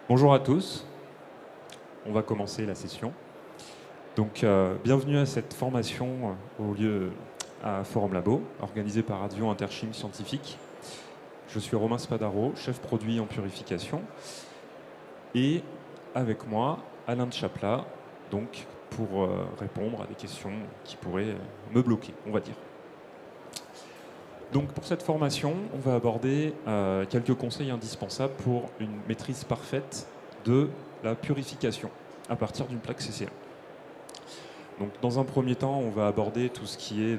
Bonjour à tous, on va commencer la session. Donc, bienvenue à cette formation au lieu à Forum Labo, organisée par Radio Interchim Scientifique. Je suis Romain Spadaro, chef produit en purification, et avec moi, Alain de Chaplat, donc pour répondre à des questions qui pourraient me bloquer, on va dire. Donc pour cette formation, on va aborder quelques conseils indispensables pour une maîtrise parfaite de la purification à partir d'une plaque CCM. Donc dans un premier temps, on va aborder tout ce qui est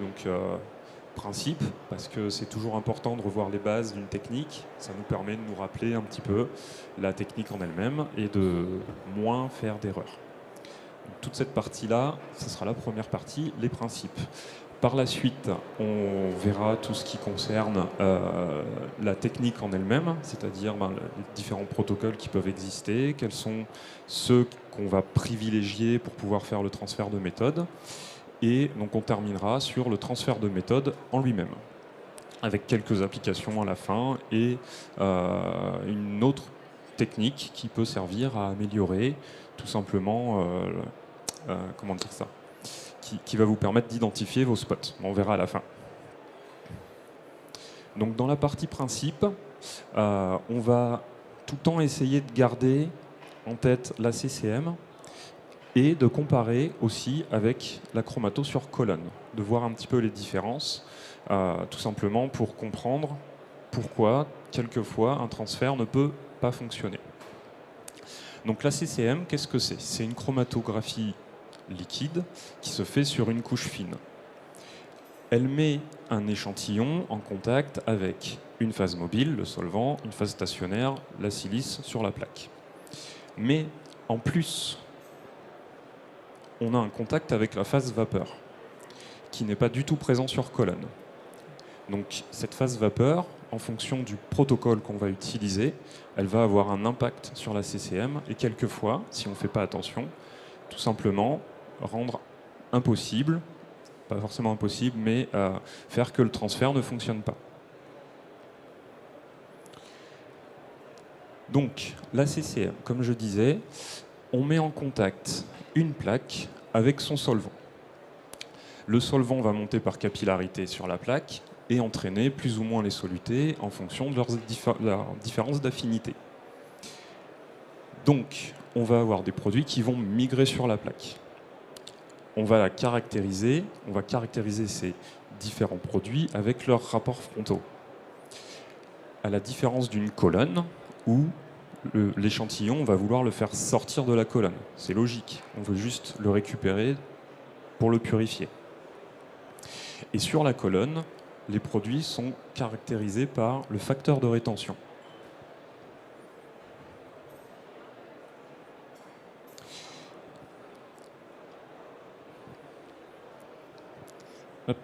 principe, parce que c'est toujours important de revoir les bases d'une technique. Ça nous permet de nous rappeler un petit peu la technique en elle-même et de moins faire d'erreurs. Toute cette partie-là, ce sera la première partie, les principes. Par la suite, on verra tout ce qui concerne la technique en elle-même, c'est-à-dire les différents protocoles qui peuvent exister, quels sont ceux qu'on va privilégier pour pouvoir faire le transfert de méthode. Et donc on terminera sur le transfert de méthode en lui-même, avec quelques applications à la fin et une autre technique qui peut servir à améliorer tout simplement, comment dire ça, qui va vous permettre d'identifier vos spots. On verra à la fin. Donc dans la partie principe, on va tout le temps essayer de garder en tête la CCM et de comparer aussi avec la chromato sur colonne, de voir un petit peu les différences, tout simplement pour comprendre pourquoi, quelquefois, un transfert ne peut pas fonctionner. Donc la CCM, qu'est-ce que c'est? C'est une chromatographie liquide qui se fait sur une couche fine. Elle met un échantillon en contact avec une phase mobile, le solvant, une phase stationnaire, la silice sur la plaque. Mais en plus, on a un contact avec la phase vapeur, qui n'est pas du tout présent sur colonne. Donc cette phase vapeur, en fonction du protocole qu'on va utiliser, elle va avoir un impact sur la CCM et quelquefois, si on ne fait pas attention, tout simplement rendre impossible, pas forcément impossible, mais faire que le transfert ne fonctionne pas. Donc la CCM, comme je disais, on met en contact une plaque avec son solvant. Le solvant va monter par capillarité sur la plaque et entraîner plus ou moins les solutés en fonction de leur différence d'affinité. Donc, on va avoir des produits qui vont migrer sur la plaque. On va caractériser ces différents produits avec leurs rapports frontaux. À la différence d'une colonne où l'échantillon, on va vouloir le faire sortir de la colonne. C'est logique, on veut juste le récupérer pour le purifier. Et sur la colonne, les produits sont caractérisés par le facteur de rétention. Hop.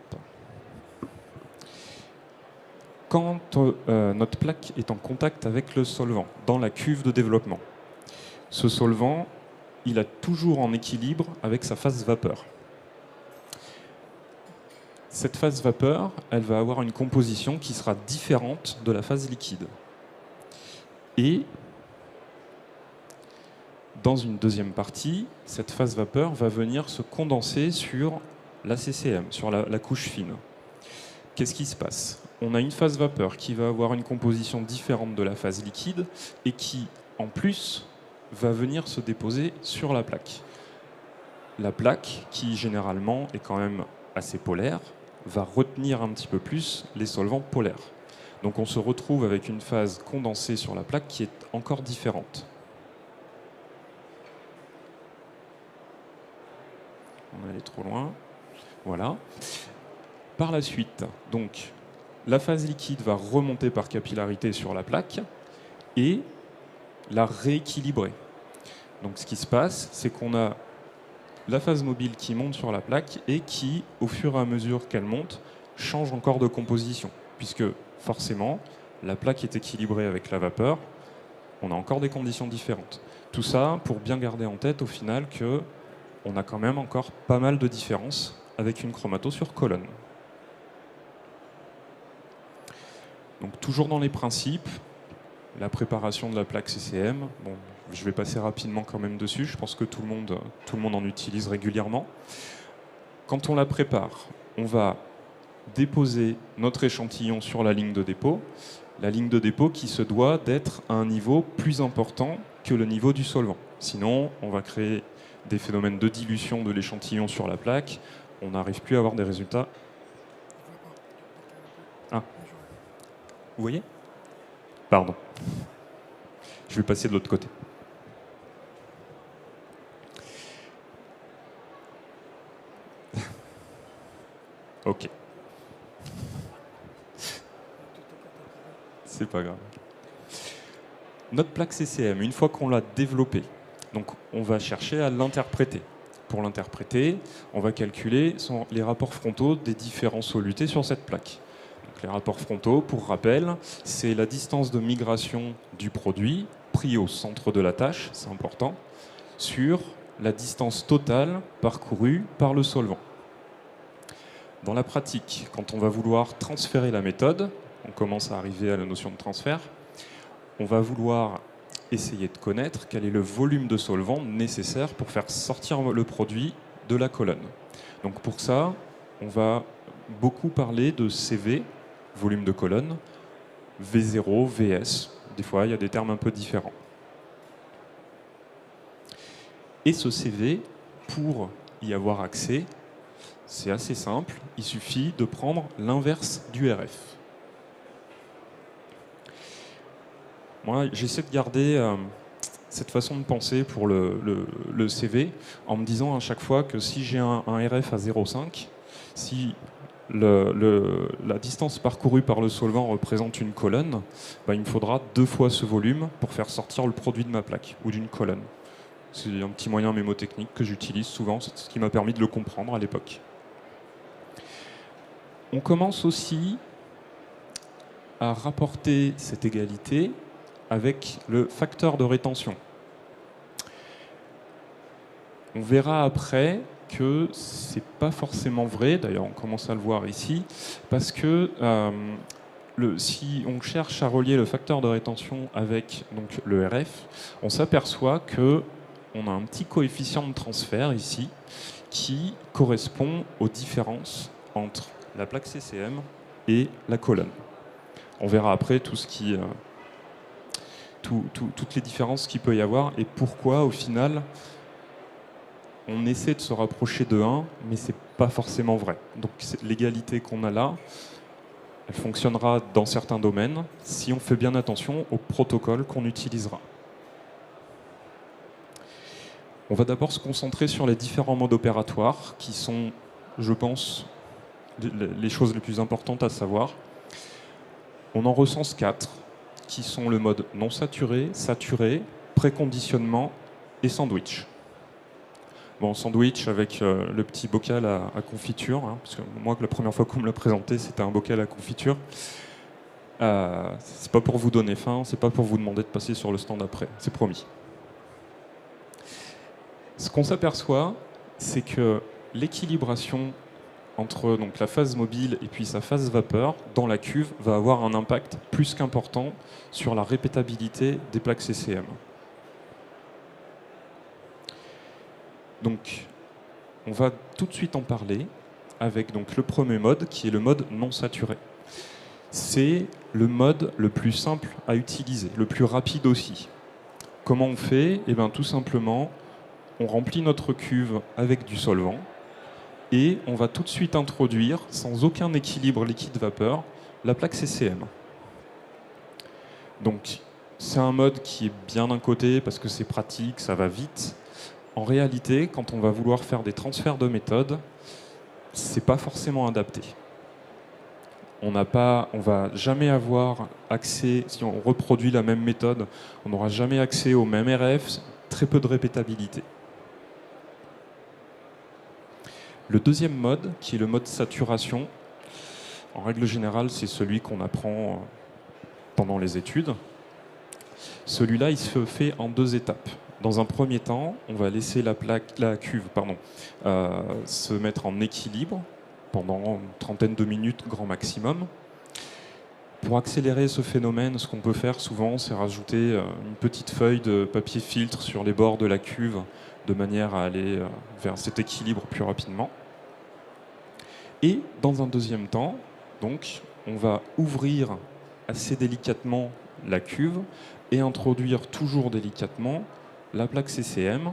Quand notre plaque est en contact avec le solvant, dans la cuve de développement, ce solvant, il est toujours en équilibre avec sa phase vapeur. Cette phase vapeur, elle va avoir une composition qui sera différente de la phase liquide. Et dans une deuxième partie, cette phase vapeur va venir se condenser sur la CCM, sur la couche fine. Qu'est-ce qui se passe? On a une phase vapeur qui va avoir une composition différente de la phase liquide et qui, en plus, va venir se déposer sur la plaque. La plaque, qui généralement est quand même assez polaire, va retenir un petit peu plus les solvants polaires. Donc on se retrouve avec une phase condensée sur la plaque qui est encore différente. On est allé trop loin. Voilà. Par la suite, donc, la phase liquide va remonter par capillarité sur la plaque et la rééquilibrer. Donc ce qui se passe, c'est qu'on a la phase mobile qui monte sur la plaque et qui, au fur et à mesure qu'elle monte, change encore de composition. Puisque forcément, la plaque est équilibrée avec la vapeur, on a encore des conditions différentes. Tout ça pour bien garder en tête au final qu'on a quand même encore pas mal de différences avec une chromato sur colonne. Donc toujours dans les principes, la préparation de la plaque CCM. Bon, je vais passer rapidement quand même dessus, je pense que tout le monde en utilise régulièrement. Quand on la prépare, on va déposer notre échantillon sur la ligne de dépôt qui se doit d'être à un niveau plus important que le niveau du solvant. Sinon, on va créer des phénomènes de dilution de l'échantillon sur la plaque, on n'arrive plus à avoir des résultats. Ah. Vous voyez ? Pardon. Je vais passer de l'autre côté. Ok. C'est pas grave. Notre plaque CCM, une fois qu'on l'a développée, donc on va chercher à l'interpréter. Pour l'interpréter, on va calculer les rapports frontaux des différents solutés sur cette plaque. Donc les rapports frontaux, pour rappel, c'est la distance de migration du produit, pris au centre de la tâche, c'est important, sur la distance totale parcourue par le solvant. Dans la pratique, quand on va vouloir transférer la méthode, on commence à arriver à la notion de transfert, on va vouloir essayer de connaître quel est le volume de solvant nécessaire pour faire sortir le produit de la colonne. Donc pour ça, on va beaucoup parler de CV, volume de colonne, V0, VS. Des fois, il y a des termes un peu différents. Et ce CV, pour y avoir accès, c'est assez simple, il suffit de prendre l'inverse du RF. Moi, j'essaie de garder cette façon de penser pour le CV en me disant à chaque fois que si j'ai un RF à 0,5, si la distance parcourue par le solvant représente une colonne, il me faudra 2 fois ce volume pour faire sortir le produit de ma plaque ou d'une colonne. C'est un petit moyen mémotechnique que j'utilise souvent, c'est ce qui m'a permis de le comprendre à l'époque. On commence aussi à rapporter cette égalité avec le facteur de rétention. On verra après que c'est pas forcément vrai, d'ailleurs on commence à le voir ici, parce que si on cherche à relier le facteur de rétention avec donc, le RF, on s'aperçoit qu'on a un petit coefficient de transfert ici qui correspond aux différences entre la plaque CCM et la colonne. On verra après toutes les différences qu'il peut y avoir et pourquoi au final on essaie de se rapprocher de 1, mais c'est pas forcément vrai. Donc l'égalité qu'on a là, elle fonctionnera dans certains domaines si on fait bien attention au protocole qu'on utilisera. On va d'abord se concentrer sur les différents modes opératoires qui sont, je pense, les choses les plus importantes à savoir. On en recense 4 qui sont le mode non saturé, saturé, préconditionnement et sandwich. Bon, sandwich avec le petit bocal à confiture, hein, parce que moi, la première fois qu'on me l'a présenté, c'était un bocal à confiture. C'est pas pour vous donner faim, c'est pas pour vous demander de passer sur le stand après, c'est promis. Ce qu'on s'aperçoit, c'est que l'équilibration entre donc, la phase mobile et puis sa phase vapeur dans la cuve va avoir un impact plus qu'important sur la répétabilité des plaques CCM. Donc, on va tout de suite en parler avec donc, le premier mode qui est le mode non saturé. C'est le mode le plus simple à utiliser, le plus rapide aussi. Comment on fait ? Eh bien, tout simplement, on remplit notre cuve avec du solvant et on va tout de suite introduire, sans aucun équilibre liquide-vapeur, la plaque CCM. Donc, c'est un mode qui est bien d'un côté parce que c'est pratique, ça va vite. En réalité, quand on va vouloir faire des transferts de méthode, c'est pas forcément adapté. On va jamais avoir accès, si on reproduit la même méthode, on n'aura jamais accès au même RF, très peu de répétabilité. Le deuxième mode, qui est le mode saturation, en règle générale, c'est celui qu'on apprend pendant les études. Celui-là, il se fait en 2 étapes. Dans un premier temps, on va laisser la cuve se mettre en équilibre pendant une trentaine de minutes grand maximum. Pour accélérer ce phénomène, ce qu'on peut faire souvent, c'est rajouter une petite feuille de papier filtre sur les bords de la cuve, de manière à aller vers cet équilibre plus rapidement. Et dans un deuxième temps, donc, on va ouvrir assez délicatement la cuve et introduire toujours délicatement la plaque CCM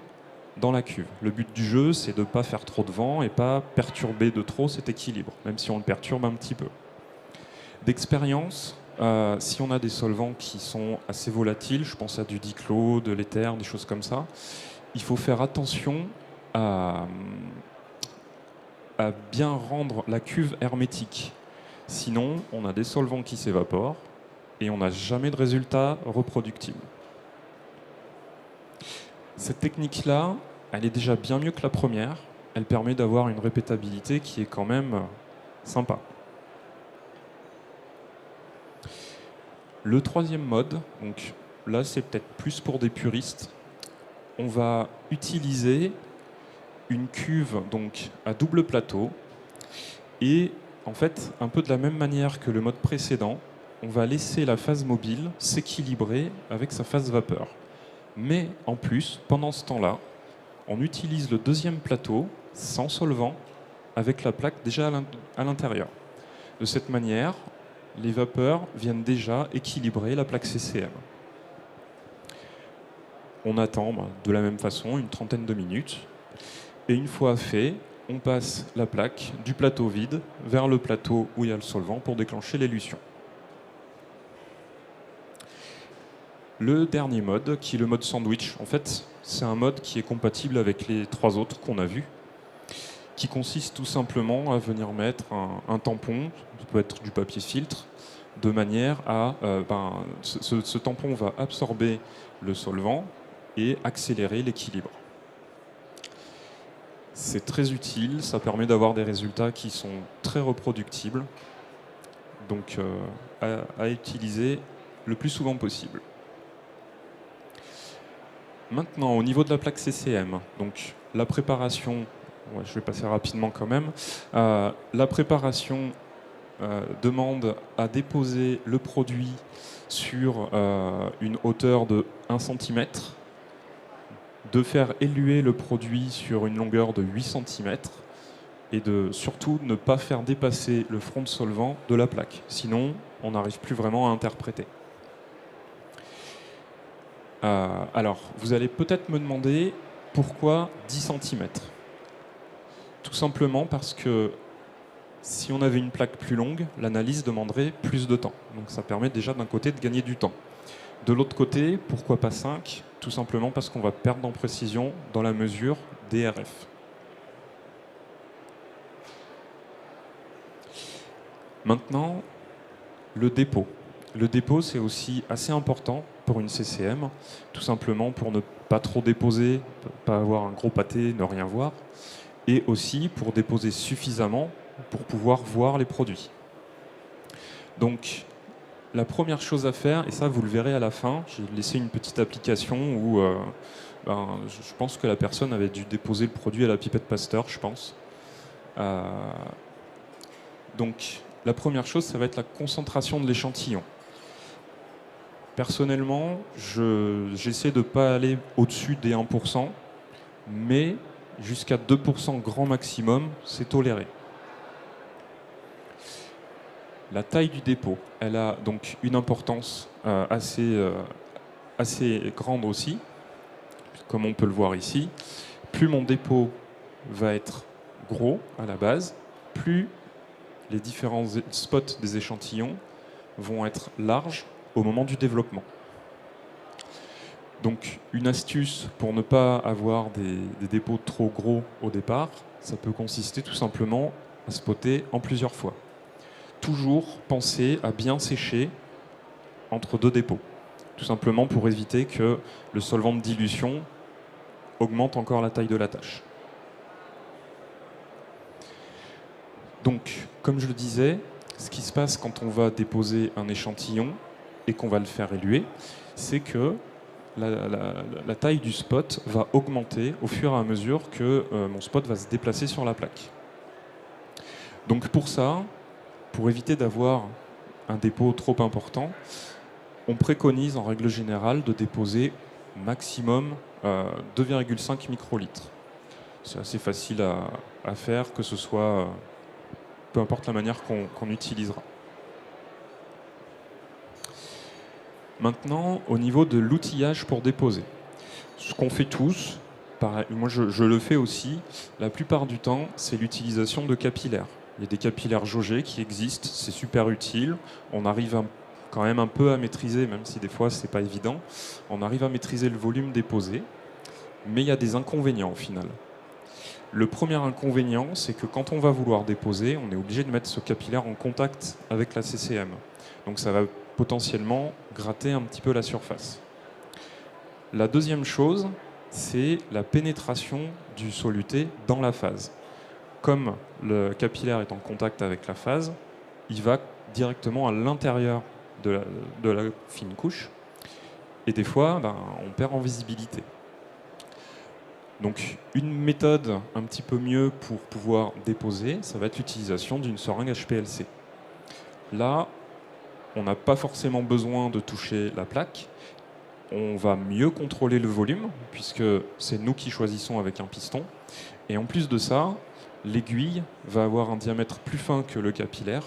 dans la cuve. Le but du jeu, c'est de ne pas faire trop de vent et pas perturber de trop cet équilibre, même si on le perturbe un petit peu. D'expérience, si on a des solvants qui sont assez volatiles, je pense à du diclo, de l'éther, des choses comme ça, il faut faire attention à bien rendre la cuve hermétique. Sinon, on a des solvants qui s'évaporent et on n'a jamais de résultat reproductible. Cette technique-là, elle est déjà bien mieux que la première. Elle permet d'avoir une répétabilité qui est quand même sympa. Le troisième mode, donc là c'est peut-être plus pour des puristes, on va utiliser une cuve donc à double plateau et en fait, un peu de la même manière que le mode précédent, on va laisser la phase mobile s'équilibrer avec sa phase vapeur. Mais en plus, pendant ce temps-là, on utilise le deuxième plateau sans solvant avec la plaque déjà à l'intérieur. De cette manière, les vapeurs viennent déjà équilibrer la plaque CCM. On attend de la même façon une trentaine de minutes. Et une fois fait, on passe la plaque du plateau vide vers le plateau où il y a le solvant pour déclencher l'élution. Le dernier mode, qui est le mode sandwich, en fait, c'est un mode qui est compatible avec les trois autres qu'on a vus, qui consiste tout simplement à venir mettre un tampon, ça peut être du papier filtre, de manière à... ce tampon va absorber le solvant et accélérer l'équilibre. C'est très utile, ça permet d'avoir des résultats qui sont très reproductibles, donc à utiliser le plus souvent possible. Maintenant, au niveau de la plaque CCM, donc la préparation, je vais passer rapidement quand même, la préparation demande à déposer le produit sur une hauteur de 1 cm, de faire éluer le produit sur une longueur de 8 cm et de surtout ne pas faire dépasser le front de solvant de la plaque. Sinon, on n'arrive plus vraiment à interpréter. Alors, vous allez peut-être me demander pourquoi 10 cm. Tout simplement parce que si on avait une plaque plus longue, l'analyse demanderait plus de temps. Donc ça permet déjà d'un côté de gagner du temps. De l'autre côté, pourquoi pas 5 ? Tout simplement parce qu'on va perdre en précision dans la mesure des RF. Maintenant, le dépôt. Le dépôt, c'est aussi assez important pour une CCM, tout simplement pour ne pas trop déposer, pas avoir un gros pâté, ne rien voir, et aussi pour déposer suffisamment pour pouvoir voir les produits. Donc, la première chose à faire, et ça vous le verrez à la fin, j'ai laissé une petite application où je pense que la personne avait dû déposer le produit à la pipette Pasteur, je pense. Donc, la première chose, ça va être la concentration de l'échantillon. Personnellement, j'essaie de ne pas aller au-dessus des 1%, mais jusqu'à 2% grand maximum, c'est toléré. La taille du dépôt, elle a donc une importance assez grande aussi, comme on peut le voir ici. Plus mon dépôt va être gros à la base, plus les différents spots des échantillons vont être larges au moment du développement. Donc une astuce pour ne pas avoir des dépôts trop gros au départ, ça peut consister tout simplement à spotter en plusieurs fois. Toujours penser à bien sécher entre deux dépôts, tout simplement pour éviter que le solvant de dilution augmente encore la taille de la tâche. Donc, comme je le disais, ce qui se passe quand on va déposer un échantillon et qu'on va le faire éluer, c'est que la taille du spot va augmenter au fur et à mesure que mon spot va se déplacer sur la plaque. Donc pour ça, pour éviter d'avoir un dépôt trop important, on préconise en règle générale de déposer maximum 2,5 microlitres. C'est assez facile à faire, que ce soit peu importe la manière qu'on utilisera. Maintenant, au niveau de l'outillage pour déposer, ce qu'on fait tous, pareil, moi je le fais aussi, la plupart du temps, c'est l'utilisation de capillaires. Il y a des capillaires jaugés qui existent, c'est super utile. On arrive quand même un peu à maîtriser, même si des fois c'est pas évident, on arrive à maîtriser le volume déposé, mais il y a des inconvénients au final. Le premier inconvénient, c'est que quand on va vouloir déposer, on est obligé de mettre ce capillaire en contact avec la CCM. Donc ça va potentiellement gratter un petit peu la surface. La deuxième chose, c'est la pénétration du soluté dans la phase. Comme le capillaire est en contact avec la phase, il va directement à l'intérieur de la fine couche. Et des fois, on perd en visibilité. Donc une méthode un petit peu mieux pour pouvoir déposer, ça va être l'utilisation d'une seringue HPLC. Là, on n'a pas forcément besoin de toucher la plaque. On va mieux contrôler le volume, puisque c'est nous qui choisissons avec un piston. Et en plus de ça, l'aiguille va avoir un diamètre plus fin que le capillaire.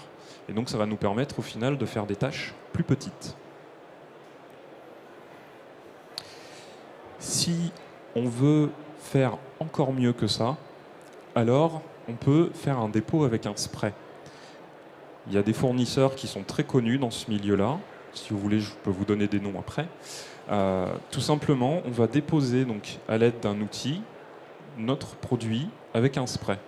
Et donc ça va nous permettre au final de faire des tâches plus petites. Si on veut faire encore mieux que ça, alors on peut faire un dépôt avec un spray. Il y a des fournisseurs qui sont très connus dans ce milieu-là. Si vous voulez, je peux vous donner des noms après. Tout simplement, on va déposer donc, à l'aide d'un outil notre produit avec un spray.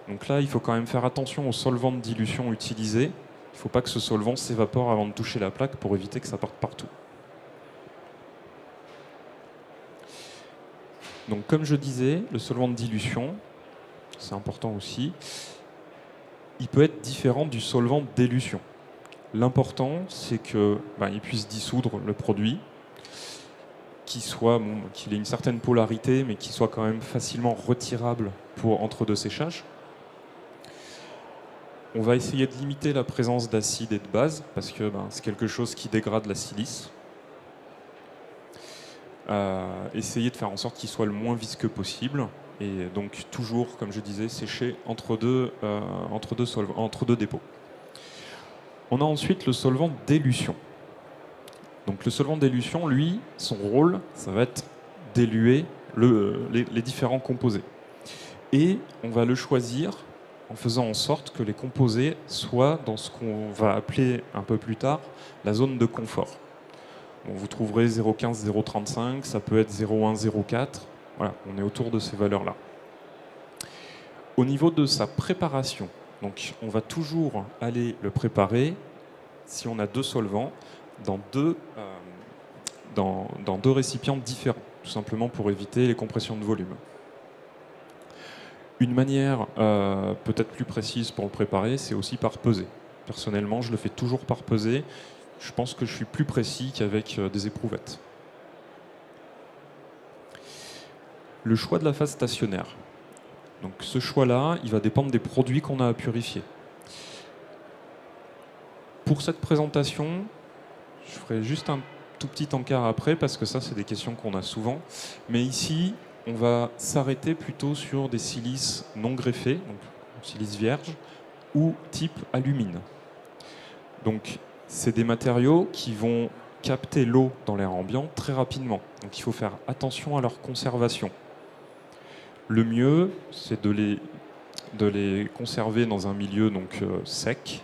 Donc là, il faut quand même faire attention au solvant de dilution utilisé. Il ne faut pas que ce solvant s'évapore avant de toucher la plaque pour éviter que ça parte partout. Donc comme je disais, le solvant de dilution, c'est important aussi, il peut être différent du solvant d'élution. L'important, c'est qu'il puisse dissoudre le produit, qu'il ait une certaine polarité, mais qu'il soit quand même facilement retirable entre deux séchages. On va essayer de limiter la présence d'acide et de base, parce que c'est quelque chose qui dégrade la silice. Essayer de faire en sorte qu'il soit le moins visqueux possible, et donc toujours, comme je disais, sécher entre deux dépôts. On a ensuite le solvant d'élution. Donc le solvant d'élution, lui, son rôle, ça va être d'éluer les différents composés. Et on va le choisir en faisant en sorte que les composés soient dans ce qu'on va appeler un peu plus tard la zone de confort. Bon, vous trouverez 0,15, 0,35, ça peut être 0,1, 0,4. Voilà, on est autour de ces valeurs-là. Au niveau de sa préparation, donc on va toujours aller le préparer, si on a deux solvants, dans deux récipients différents, tout simplement pour éviter les compressions de volume. Une manière peut-être plus précise pour le préparer, c'est aussi par pesée. Personnellement, je le fais toujours par pesée. Je pense que je suis plus précis qu'avec des éprouvettes. Le choix de la phase stationnaire. Donc ce choix-là, il va dépendre des produits qu'on a à purifier. Pour cette présentation, je ferai juste un tout petit encart après, parce que ça, c'est des questions qu'on a souvent. Mais ici, on va s'arrêter plutôt sur des silices non greffés, donc silice vierge, ou type alumine. Donc, c'est des matériaux qui vont capter l'eau dans l'air ambiant très rapidement. Donc, il faut faire attention à leur conservation. Le mieux, c'est de les conserver dans un milieu sec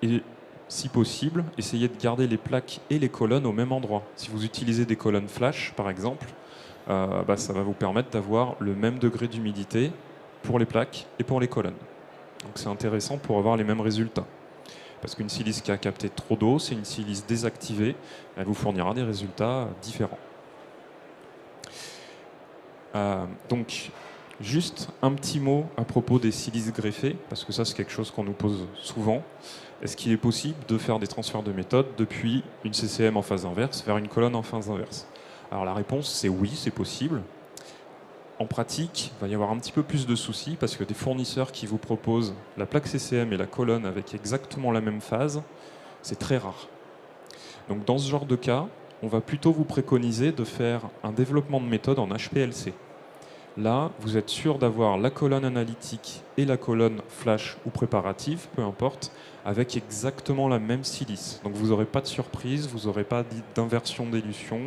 et, si possible, essayer de garder les plaques et les colonnes au même endroit. Si vous utilisez des colonnes flash, par exemple, ça va vous permettre d'avoir le même degré d'humidité pour les plaques et pour les colonnes. Donc c'est intéressant pour avoir les mêmes résultats. Parce qu'une silice qui a capté trop d'eau, c'est une silice désactivée, elle vous fournira des résultats différents. Donc, juste un petit mot à propos des silices greffées, parce que ça c'est quelque chose qu'on nous pose souvent. Est-ce qu'il est possible de faire des transferts de méthode depuis une CCM en phase inverse vers une colonne en phase inverse? Alors la réponse c'est oui, c'est possible. En pratique, il va y avoir un petit peu plus de soucis parce que des fournisseurs qui vous proposent la plaque CCM et la colonne avec exactement la même phase, C'est très rare. Donc dans ce genre de cas, on va plutôt vous préconiser de faire un développement de méthode en HPLC. Là, vous êtes sûr d'avoir la colonne analytique et la colonne flash ou préparative, peu importe, avec exactement la même silice. Donc vous n'aurez pas de surprise, vous n'aurez pas d'inversion d'élution,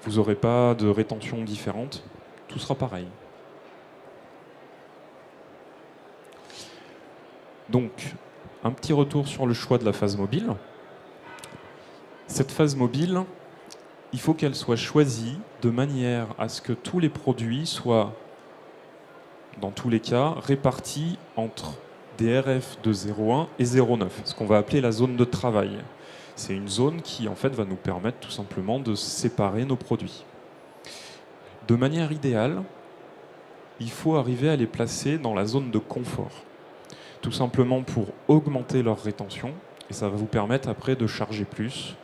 vous n'aurez pas de rétention différente, tout sera pareil. Donc, un petit retour sur le choix de la phase mobile. Cette phase mobile, il faut qu'elle soit choisie de manière à ce que tous les produits soient, dans tous les cas, répartis entre des RF de 0,1 et 0,9, ce qu'on va appeler la zone de travail. C'est une zone qui, en fait, va nous permettre tout simplement de séparer nos produits. De manière idéale, il faut arriver à les placer dans la zone de confort, tout simplement pour augmenter leur rétention, et ça va vous permettre après de charger plus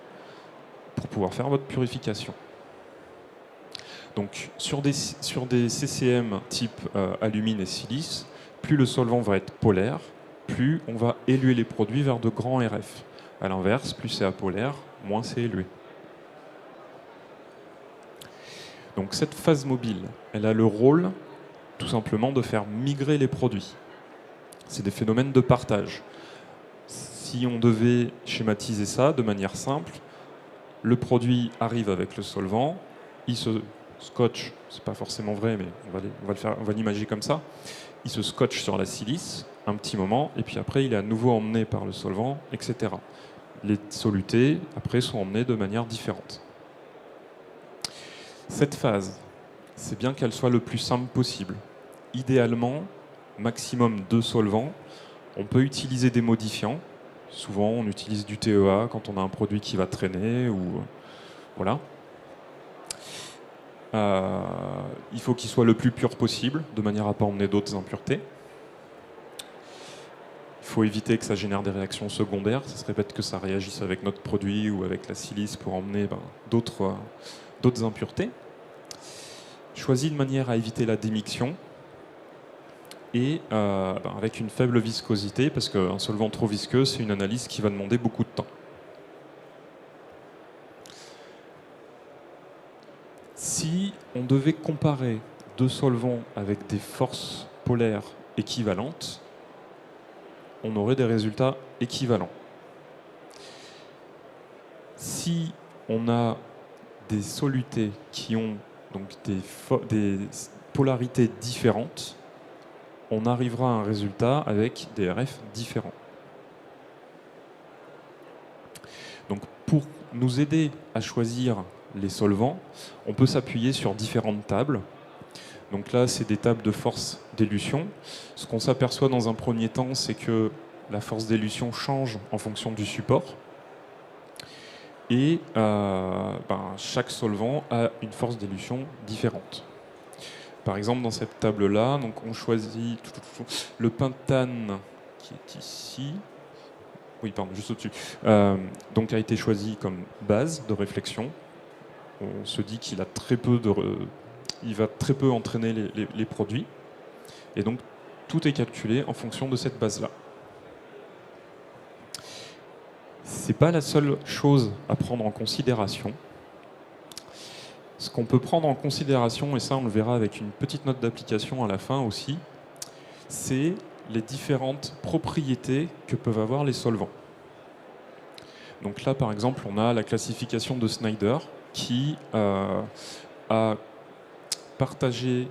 pour pouvoir faire votre purification. Donc sur des CCM type alumine et silice, plus le solvant va être polaire, plus on va éluer les produits vers de grands RF. A l'inverse, plus c'est apolaire, moins c'est élué. Donc cette phase mobile, elle a le rôle tout simplement de faire migrer les produits. C'est des phénomènes de partage. Si on devait schématiser ça de manière simple, le produit arrive avec le solvant, il se scotche, c'est pas forcément vrai, mais on va l'imaginer comme ça, il se scotche sur la silice un petit moment, et puis après il est à nouveau emmené par le solvant, etc. Les solutés, après, sont emmenés de manière différente. Cette phase, c'est bien qu'elle soit le plus simple possible. Idéalement, maximum 2 solvants. On peut utiliser des modifiants. Souvent, on utilise du TEA quand on a un produit qui va traîner. Voilà. Il faut qu'il soit le plus pur possible, de manière à ne pas emmener d'autres impuretés. Il faut éviter que ça génère des réactions secondaires. Ça serait bête que ça réagisse avec notre produit ou avec la silice pour emmener d'autres impuretés. Choisi de manière à éviter la démiction et avec une faible viscosité, parce qu'un solvant trop visqueux, c'est une analyse qui va demander beaucoup de temps. Si on devait comparer 2 solvants avec des forces polaires équivalentes, on aurait des résultats équivalents. Si on a des solutés qui ont donc des polarités différentes, on arrivera à un résultat avec des RF différents. Donc pour nous aider à choisir les solvants, on peut s'appuyer sur différentes tables. Donc là, c'est des tables de force d'élution. Ce qu'on s'aperçoit dans un premier temps, c'est que la force d'élution change en fonction du support. Et chaque solvant a une force d'élution différente. Par exemple, dans cette table-là, donc on choisit le pentane qui est ici. Oui, pardon, juste au-dessus. Donc a été choisi comme base de réflexion. On se dit qu'il a il va très peu entraîner les produits. Et donc, tout est calculé en fonction de cette base-là. Ce n'est pas la seule chose à prendre en considération. Ce qu'on peut prendre en considération, et ça on le verra avec une petite note d'application à la fin aussi, c'est les différentes propriétés que peuvent avoir les solvants. Donc là, par exemple, on a la classification de Snyder qui a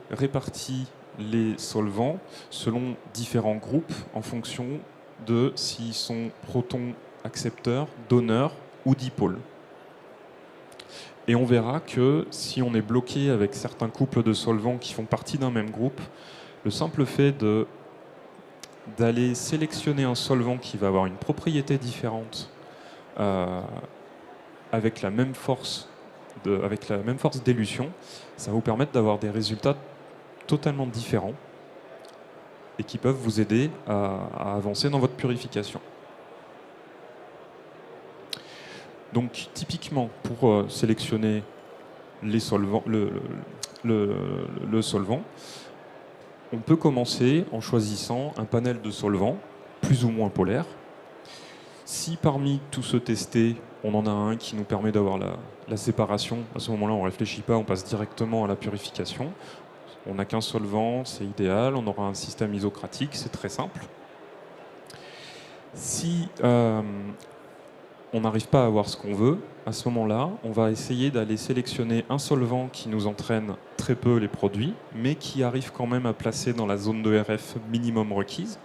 réparti les solvants selon différents groupes en fonction de s'ils sont protons accepteurs, donneurs ou dipôles. Et on verra que si on est bloqué avec certains couples de solvants qui font partie d'un même groupe, le simple fait d'aller sélectionner un solvant qui va avoir une propriété différente avec la même force d'élution, ça va vous permettre d'avoir des résultats totalement différents et qui peuvent vous aider à avancer dans votre purification. Donc typiquement, pour sélectionner les solvants, le solvant, on peut commencer en choisissant un panel de solvants plus ou moins polaires. Si parmi tous ceux testés, on en a un qui nous permet d'avoir la séparation, à ce moment-là, on ne réfléchit pas, on passe directement à la purification. On n'a qu'un solvant, c'est idéal, on aura un système isocratique, c'est très simple. Si on n'arrive pas à avoir ce qu'on veut, à ce moment-là, on va essayer d'aller sélectionner un solvant qui nous entraîne très peu les produits, mais qui arrive quand même à placer dans la zone de RF minimum requise.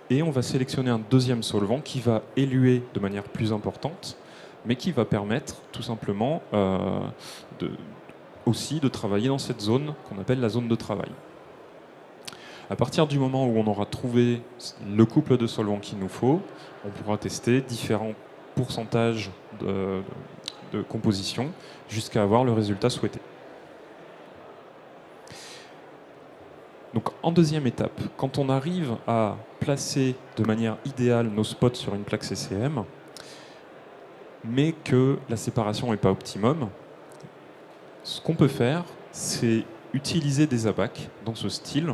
Et on va sélectionner un deuxième solvant qui va éluer de manière plus importante, mais qui va permettre tout simplement aussi de travailler dans cette zone qu'on appelle la zone de travail. À partir du moment où on aura trouvé le couple de solvants qu'il nous faut, on pourra tester différents pourcentages de composition jusqu'à avoir le résultat souhaité. Donc en deuxième étape, quand on arrive à placer de manière idéale nos spots sur une plaque CCM, mais que la séparation n'est pas optimum, ce qu'on peut faire, c'est utiliser des abacs dans ce style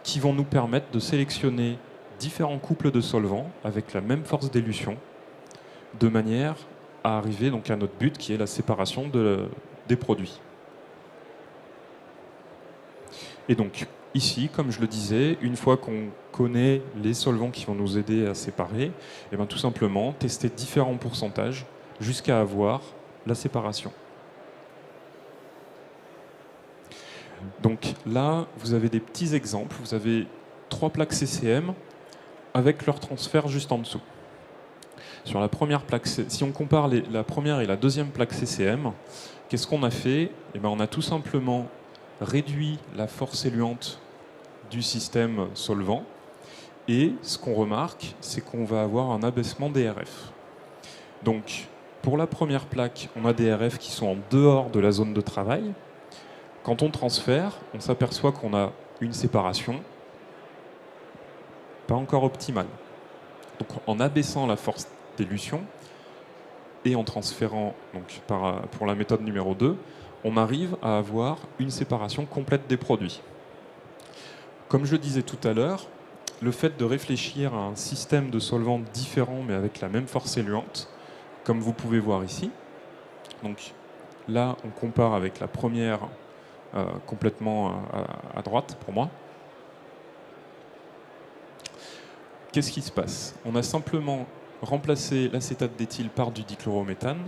qui vont nous permettre de sélectionner différents couples de solvants avec la même force d'élution, de manière à arriver donc à notre but qui est la séparation des produits. Et donc ici, comme je le disais, une fois qu'on connaît les solvants qui vont nous aider à séparer, et bien tout simplement tester différents pourcentages jusqu'à avoir la séparation. Donc là, vous avez des petits exemples. Vous avez 3 plaques CCM avec leur transfert juste en dessous. Sur la première plaque, si on compare la première et la deuxième plaque CCM, qu'est-ce qu'on a fait? Eh bien, on a tout simplement réduit la force éluante du système solvant. Et ce qu'on remarque, c'est qu'on va avoir un abaissement des RF. Donc, pour la première plaque, on a des RF qui sont en dehors de la zone de travail. Quand on transfère, on s'aperçoit qu'on a une séparation pas encore optimale. Donc, en abaissant la force d'élution et en transférant donc, pour la méthode numéro 2, on arrive à avoir une séparation complète des produits. Comme je le disais tout à l'heure, le fait de réfléchir à un système de solvants différent mais avec la même force éluante, comme vous pouvez voir ici, donc là on compare avec la première complètement à droite pour moi. Qu'est-ce qui se passe? On a simplement remplacé l'acétate d'éthyle par du dichlorométhane,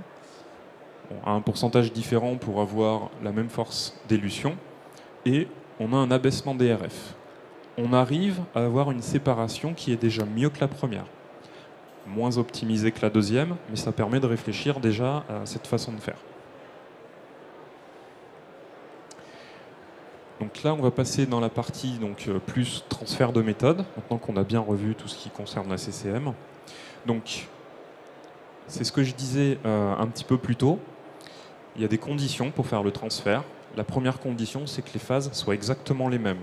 à un pourcentage différent pour avoir la même force d'élution, et on a un abaissement des RF. On arrive à avoir une séparation qui est déjà mieux que la première. Moins optimisée que la deuxième, mais ça permet de réfléchir déjà à cette façon de faire. Donc là, on va passer dans la partie plus transfert de méthode, maintenant qu'on a bien revu tout ce qui concerne la CCM. Donc, c'est ce que je disais un petit peu plus tôt. Il y a des conditions pour faire le transfert. La première condition, c'est que les phases soient exactement les mêmes.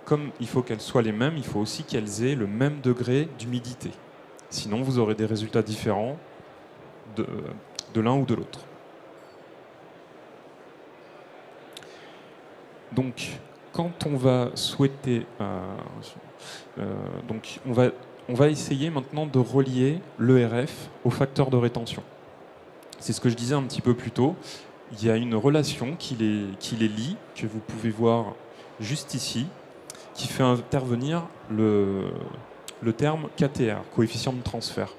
Comme il faut qu'elles soient les mêmes, il faut aussi qu'elles aient le même degré d'humidité. Sinon, vous aurez des résultats différents de l'un ou de l'autre. Donc, quand on va souhaiter... on va essayer maintenant de relier l'ERF au facteur de rétention. C'est ce que je disais un petit peu plus tôt. Il y a une relation qui les lie, que vous pouvez voir juste ici, qui fait intervenir le terme KTR, coefficient de transfert.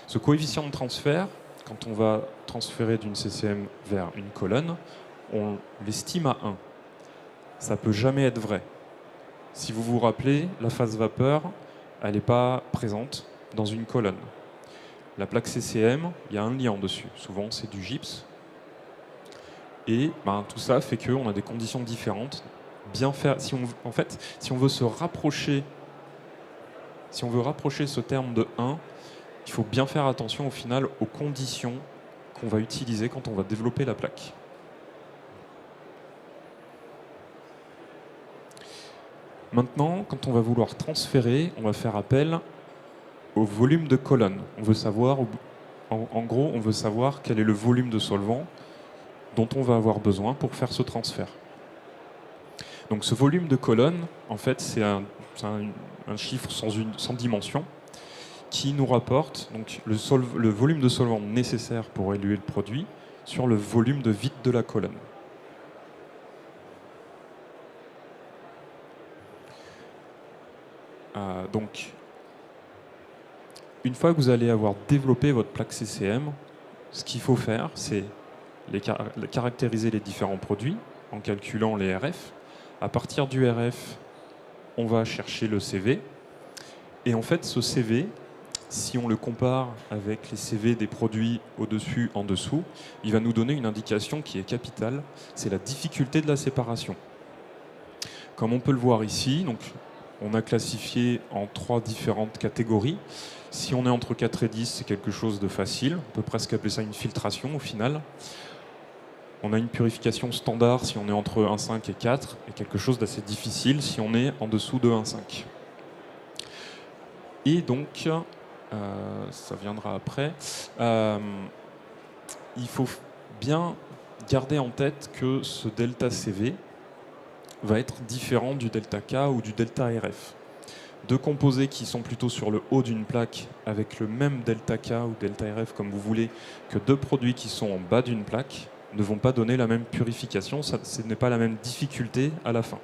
Ce coefficient de transfert, quand on va transférer d'une CCM vers une colonne, on l'estime à 1. Ça ne peut jamais être vrai. Si vous vous rappelez, la phase vapeur, elle n'est pas présente dans une colonne. La plaque CCM, il y a un liant dessus. Souvent, c'est du gypse. Et tout ça fait qu'on a des conditions différentes. Bien faire, si on veut se rapprocher, si on veut rapprocher ce terme de 1, il faut bien faire attention au final aux conditions qu'on va utiliser quand on va développer la plaque. Maintenant, quand on va vouloir transférer, on va faire appel au volume de colonne. On veut savoir, en gros, on veut savoir quel est le volume de solvant dont on va avoir besoin pour faire ce transfert. Donc ce volume de colonne, en fait, c'est un chiffre sans dimension qui nous rapporte donc, le volume de solvant nécessaire pour éluer le produit sur le volume de vide de la colonne. Donc, une fois que vous allez avoir développé votre plaque CCM, ce qu'il faut faire, c'est caractériser les différents produits en calculant les RF. À partir du RF, on va chercher le CV. Et en fait, ce CV, si on le compare avec les CV des produits au-dessus, en dessous, il va nous donner une indication qui est capitale, c'est la difficulté de la séparation. Comme on peut le voir ici, donc, on a classifié en 3 différentes catégories. Si on est entre 4 et 10, c'est quelque chose de facile. On peut presque appeler ça une filtration au final. On a une purification standard si on est entre 1,5 et 4, et quelque chose d'assez difficile si on est en dessous de 1,5. Et donc, ça viendra après, il faut bien garder en tête que ce delta CV va être différent du delta K ou du delta RF. Deux composés qui sont plutôt sur le haut d'une plaque avec le même delta K ou delta RF comme vous voulez que deux produits qui sont en bas d'une plaque ne vont pas donner la même purification, ce n'est pas la même difficulté à la fin.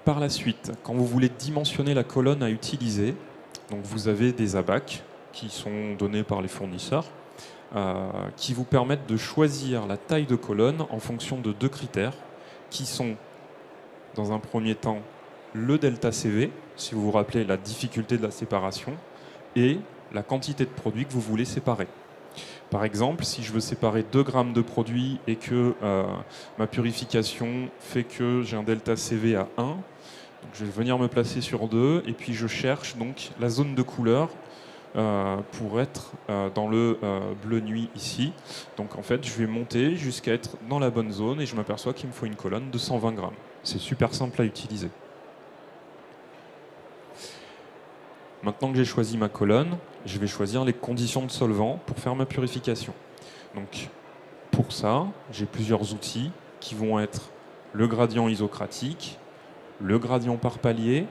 Par la suite, quand vous voulez dimensionner la colonne à utiliser, donc vous avez des abacs qui sont donnés par les fournisseurs, qui vous permettent de choisir la taille de colonne en fonction de 2 critères, qui sont, dans un premier temps, le delta CV, si vous vous rappelez la difficulté de la séparation, et la quantité de produit que vous voulez séparer. Par exemple, si je veux séparer 2 grammes de produit et que ma purification fait que j'ai un delta CV à 1, donc je vais venir me placer sur 2 et puis je cherche donc la zone de couleur pour être dans le bleu nuit ici. Donc en fait, je vais monter jusqu'à être dans la bonne zone et je m'aperçois qu'il me faut une colonne de 120 grammes. C'est super simple à utiliser. Maintenant que j'ai choisi ma colonne, je vais choisir les conditions de solvant pour faire ma purification. Donc pour ça, j'ai plusieurs outils qui vont être le gradient isocratique, le gradient par palier,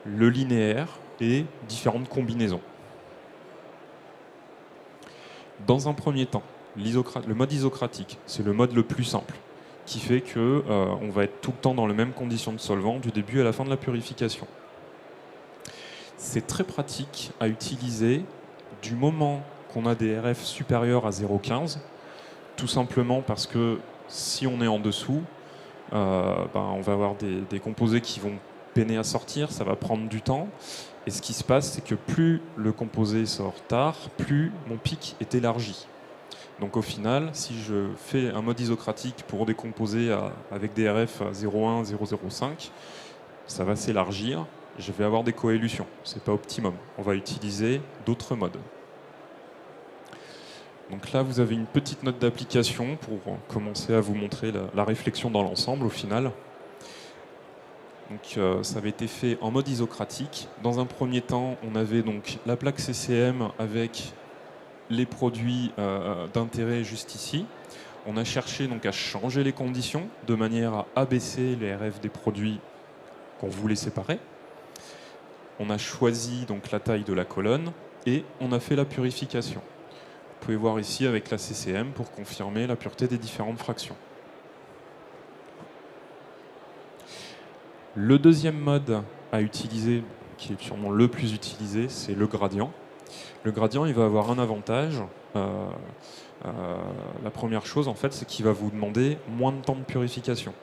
le linéaire et différentes combinaisons. Dans un premier temps, le mode isocratique, c'est le mode le plus simple, qui fait qu'on va être tout le temps dans les mêmes conditions de solvant du début à la fin de la purification. C'est très pratique à utiliser du moment qu'on a des RF supérieurs à 0,15, tout simplement parce que si on est en dessous, on va avoir des composés qui vont peiner à sortir, ça va prendre du temps. Et ce qui se passe, c'est que plus le composé sort tard, plus mon pic est élargi. Donc au final, si je fais un mode isocratique pour des composés avec des RF à 0,1, 0,05, ça va s'élargir. Je vais avoir des coélutions. Ce n'est pas optimum. On va utiliser d'autres modes. Donc là, vous avez une petite note d'application pour commencer à vous montrer la réflexion dans l'ensemble au final. Donc, ça avait été fait en mode isocratique. Dans un premier temps, on avait donc la plaque CCM avec les produits d'intérêt juste ici. On a cherché donc à changer les conditions de manière à abaisser les RF des produits qu'on voulait séparer. On a choisi donc la taille de la colonne et on a fait la purification. Vous pouvez voir ici avec la CCM pour confirmer la pureté des différentes fractions. Le deuxième mode à utiliser, qui est sûrement le plus utilisé, c'est le gradient. Le gradient, il va avoir un avantage. La première chose, en fait, c'est qu'il va vous demander moins de temps de purification.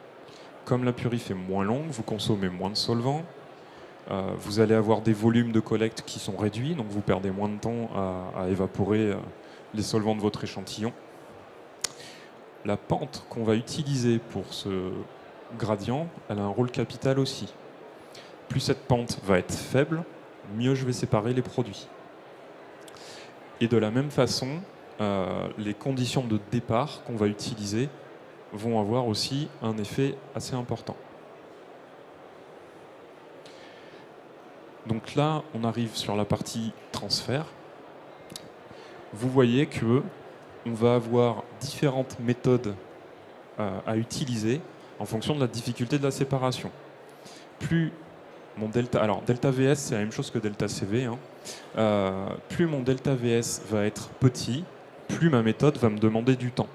Comme la purif est moins longue, vous consommez moins de solvant. Vous allez avoir des volumes de collecte qui sont réduits, donc vous perdez moins de temps à évaporer les solvants de votre échantillon. La pente qu'on va utiliser pour ce gradient, elle a un rôle capital aussi. Plus cette pente va être faible, mieux je vais séparer les produits. Et de la même façon, les conditions de départ qu'on va utiliser vont avoir aussi un effet assez important. Donc là, on arrive sur la partie transfert. Vous voyez que on va avoir différentes méthodes à utiliser en fonction de la difficulté de la séparation. Plus mon delta, alors delta VS c'est la même chose que delta CV, hein. Plus mon delta VS va être petit, plus ma méthode va me demander du temps.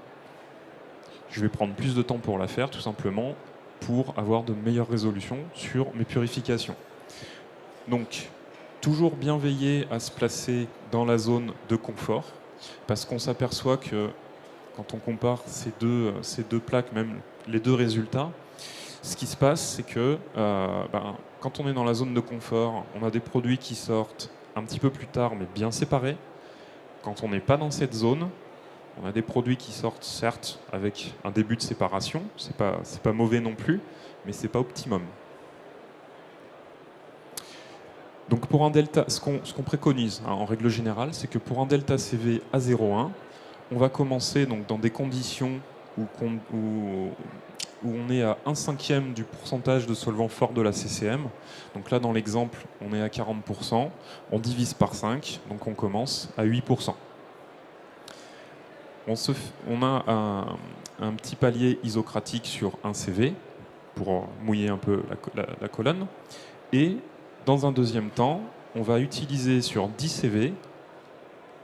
Je vais prendre plus de temps pour la faire, tout simplement, pour avoir de meilleures résolutions sur mes purifications. Donc, toujours bien veiller à se placer dans la zone de confort, parce qu'on s'aperçoit que quand on compare ces deux plaques, même les deux résultats, ce qui se passe, c'est que quand on est dans la zone de confort, on a des produits qui sortent un petit peu plus tard, mais bien séparés. Quand on n'est pas dans cette zone, on a des produits qui sortent, certes, avec un début de séparation. C'est pas mauvais non plus, mais c'est pas optimum. Donc pour un delta, ce qu'on préconise en règle générale, c'est que pour un delta CV à 0,1, on va commencer donc, dans des conditions où on est à 1/5 du pourcentage de solvant fort de la CCM. Donc là, dans l'exemple, on est à 40%. On divise par 5, donc on commence à 8%. On a un petit palier isocratique sur un CV pour mouiller un peu la colonne. Et dans un deuxième temps, on va utiliser sur 10 CV,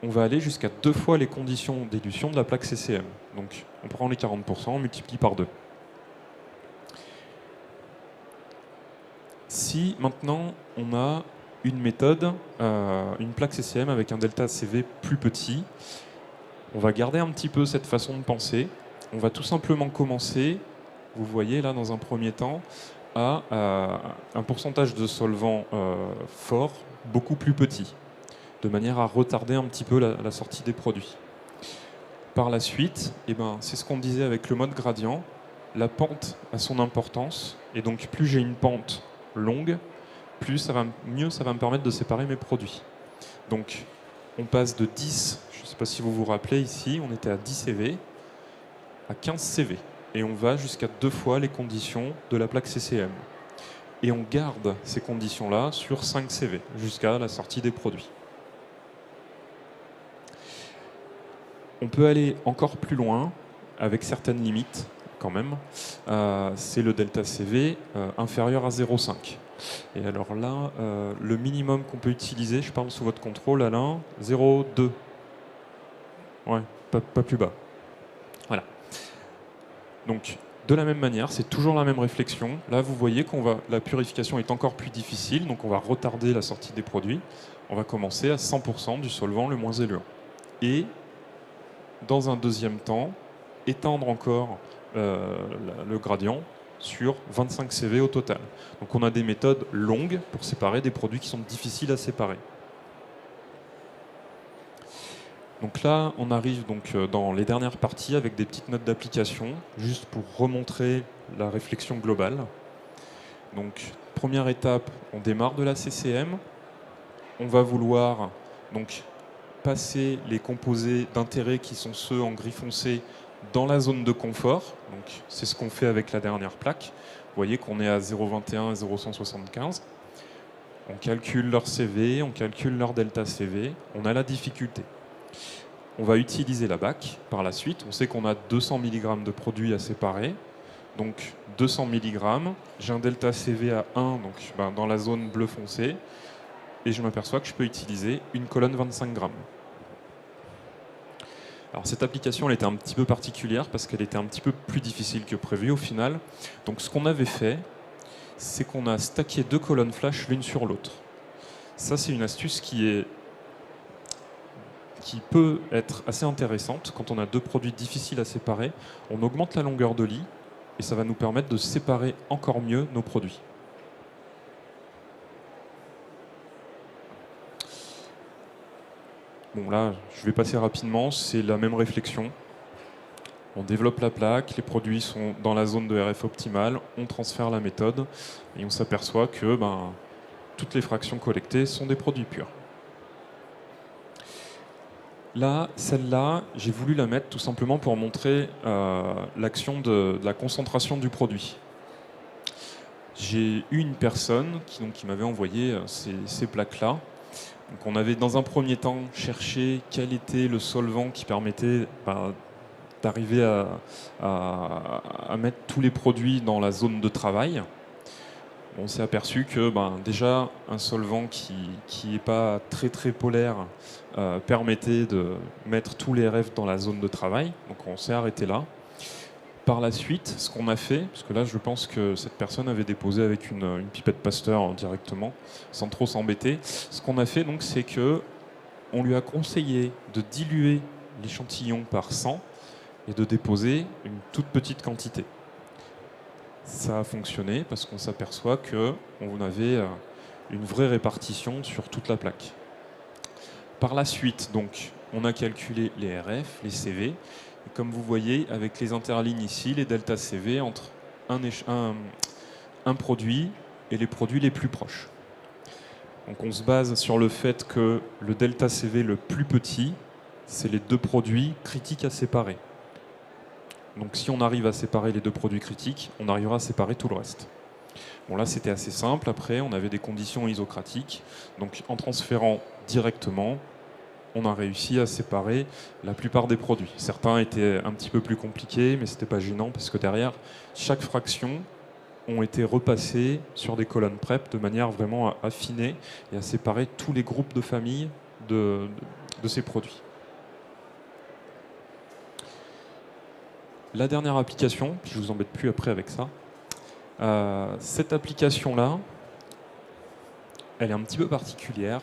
on va aller jusqu'à 2 fois les conditions d'élution de la plaque CCM. Donc on prend les 40%, on multiplie par 2. Si maintenant on a une méthode, une plaque CCM avec un delta CV plus petit, on va garder un petit peu cette façon de penser. On va tout simplement commencer, vous voyez là dans un premier temps, à un pourcentage de solvant fort beaucoup plus petit, de manière à retarder un petit peu la sortie des produits. Par la suite, c'est ce qu'on disait avec le mode gradient, la pente a son importance, et donc plus j'ai une pente longue, mieux ça va me permettre de séparer mes produits. Donc on passe de 10, je ne sais pas si vous vous rappelez ici, on était à 10 CV, à 15 CV. Et on va jusqu'à 2 fois les conditions de la plaque CCM. Et on garde ces conditions-là sur 5 CV, jusqu'à la sortie des produits. On peut aller encore plus loin, avec certaines limites, quand même. C'est le delta CV inférieur à 0,5. Et alors là, le minimum qu'on peut utiliser, je parle sous votre contrôle, Alain, 0,2. Ouais, pas plus bas. Voilà. Donc, de la même manière, c'est toujours la même réflexion. Là, vous voyez la purification est encore plus difficile, donc on va retarder la sortie des produits. On va commencer à 100% du solvant le moins éluant. Et, dans un deuxième temps, étendre encore le gradient sur 25 CV au total. Donc on a des méthodes longues pour séparer des produits qui sont difficiles à séparer. Donc là, on arrive donc dans les dernières parties avec des petites notes d'application, juste pour remontrer la réflexion globale. Donc, première étape, on démarre de la CCM. On va vouloir donc passer les composés d'intérêt qui sont ceux en gris foncé dans la zone de confort. Donc, c'est ce qu'on fait avec la dernière plaque. Vous voyez qu'on est à 0,21 et 0,175. On calcule leur CV, on calcule leur delta CV. On a la difficulté. On va utiliser la BAC par la suite. On sait qu'on a 200 mg de produit à séparer. Donc 200 mg, j'ai un delta CV à 1 donc, dans la zone bleu foncé. Et je m'aperçois que je peux utiliser une colonne 25 grammes. Alors cette application elle était un petit peu particulière parce qu'elle était un petit peu plus difficile que prévu au final. Donc ce qu'on avait fait, c'est qu'on a stacké 2 colonnes flash l'une sur l'autre. Ça c'est une astuce qui peut être assez intéressante quand on a 2 produits difficiles à séparer. On augmente la longueur de lit et ça va nous permettre de séparer encore mieux nos produits. Bon là, je vais passer rapidement, c'est la même réflexion. On développe la plaque, les produits sont dans la zone de RF optimale, on transfère la méthode et on s'aperçoit que toutes les fractions collectées sont des produits purs. Là, celle-là, j'ai voulu la mettre tout simplement pour montrer l'action de la concentration du produit. J'ai eu une personne qui m'avait envoyé ces plaques-là. Donc on avait dans un premier temps cherché quel était le solvant qui permettait d'arriver à mettre tous les produits dans la zone de travail. on s'est aperçu que déjà un solvant qui n'est pas très très polaire permettait de mettre tous les RF dans la zone de travail. Donc on s'est arrêté là. Par la suite, ce qu'on a fait, parce que là je pense que cette personne avait déposé avec une pipette Pasteur directement, sans trop s'embêter. Ce qu'on a fait donc, c'est que on lui a conseillé de diluer l'échantillon par 100 et de déposer une toute petite quantité. Ça a fonctionné parce qu'on s'aperçoit qu'on avait une vraie répartition sur toute la plaque. Par la suite, donc, on a calculé les RF, les CV, et comme vous voyez, avec les interlignes ici, les delta CV entre un produit et les produits les plus proches. Donc on se base sur le fait que le delta CV le plus petit, c'est les deux produits critiques à séparer. Donc si on arrive à séparer les deux produits critiques, on arrivera à séparer tout le reste. Bon là c'était assez simple, après on avait des conditions isocratiques, donc en transférant directement, on a réussi à séparer la plupart des produits. Certains étaient un petit peu plus compliqués, mais c'était pas gênant parce que derrière, chaque fraction ont été repassés sur des colonnes PREP de manière vraiment à affiner et à séparer tous les groupes de familles de ces produits. La dernière application, puis je ne vous embête plus après avec ça, cette application-là, elle est un petit peu particulière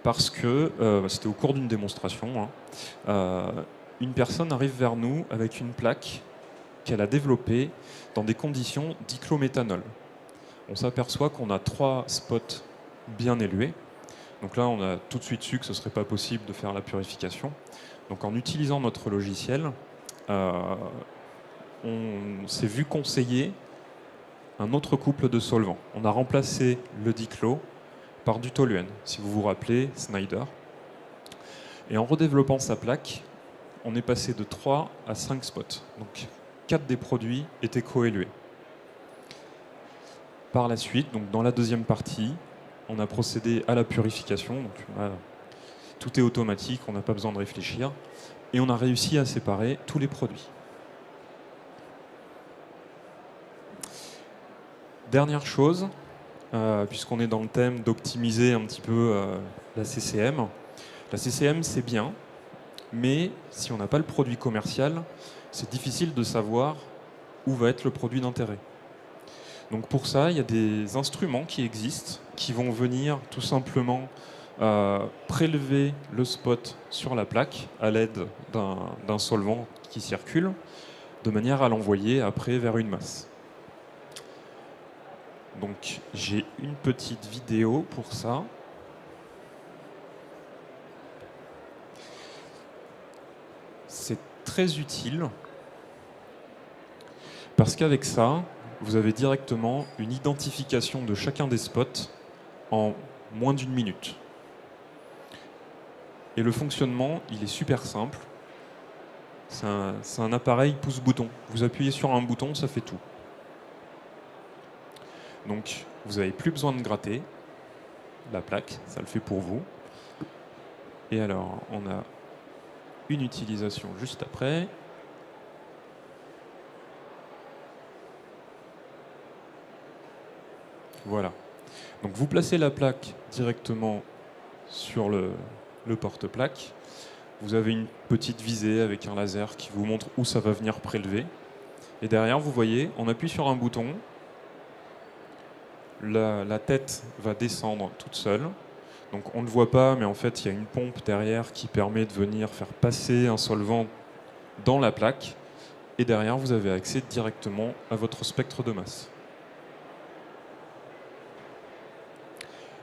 parce que c'était au cours d'une démonstration, une personne arrive vers nous avec une plaque qu'elle a développée dans des conditions diclométhanol. On s'aperçoit qu'on a 3 spots bien élevés. Donc là, on a tout de suite su que ce ne serait pas possible de faire la purification. Donc en utilisant notre logiciel, on s'est vu conseiller un autre couple de solvants. On a remplacé le diclo par du toluène, si vous vous rappelez, Snyder. Et en redéveloppant sa plaque, on est passé de 3 à 5 spots. Donc 4 des produits étaient coélués. Par la suite, donc dans la deuxième partie, on a procédé à la purification. Donc, tout est automatique, on n'a pas besoin de réfléchir. Et on a réussi à séparer tous les produits. Dernière chose, puisqu'on est dans le thème d'optimiser un petit peu la CCM. La CCM, c'est bien, mais si on n'a pas le produit commercial, c'est difficile de savoir où va être le produit d'intérêt. Donc pour ça, il y a des instruments qui existent, qui vont venir tout simplement prélever le spot sur la plaque à l'aide d'un solvant qui circule, de manière à l'envoyer après vers une masse. Donc j'ai une petite vidéo pour ça. C'est très utile parce qu'avec ça, vous avez directement une identification de chacun des spots en moins d'1 minute. Et le fonctionnement, il est super simple. C'est un appareil pouce-bouton. Vous appuyez sur un bouton, ça fait tout. Donc, vous n'avez plus besoin de gratter la plaque, ça le fait pour vous. Et alors, on a une utilisation juste après. Voilà. Donc, vous placez la plaque directement sur le porte-plaque. Vous avez une petite visée avec un laser qui vous montre où ça va venir prélever. Et derrière, vous voyez, on appuie sur un bouton. La tête va descendre toute seule. Donc on ne le voit pas, mais en fait, il y a une pompe derrière qui permet de venir faire passer un solvant dans la plaque. Et derrière, vous avez accès directement à votre spectre de masse.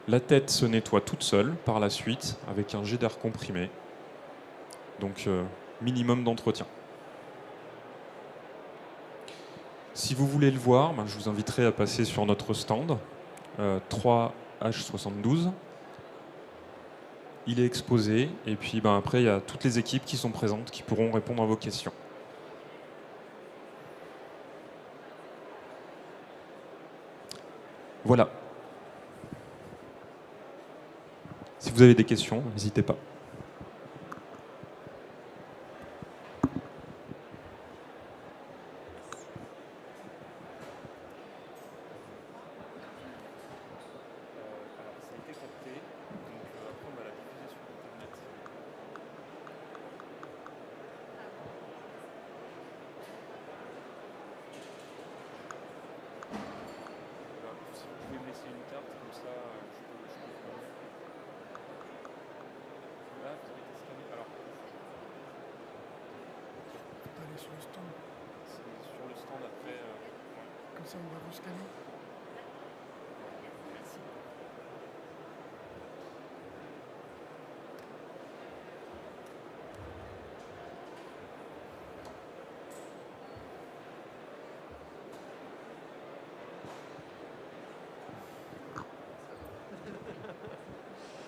La tête se nettoie toute seule par la suite avec un jet d'air comprimé. Donc minimum d'entretien. Si vous voulez le voir, je vous inviterai à passer sur notre stand 3H72. Il est exposé et puis après il y a toutes les équipes qui sont présentes qui pourront répondre à vos questions. Voilà. Si vous avez des questions, n'hésitez pas. sur le stand. C'est sur le stand après. Comme ça, on va vous scanner. Merci.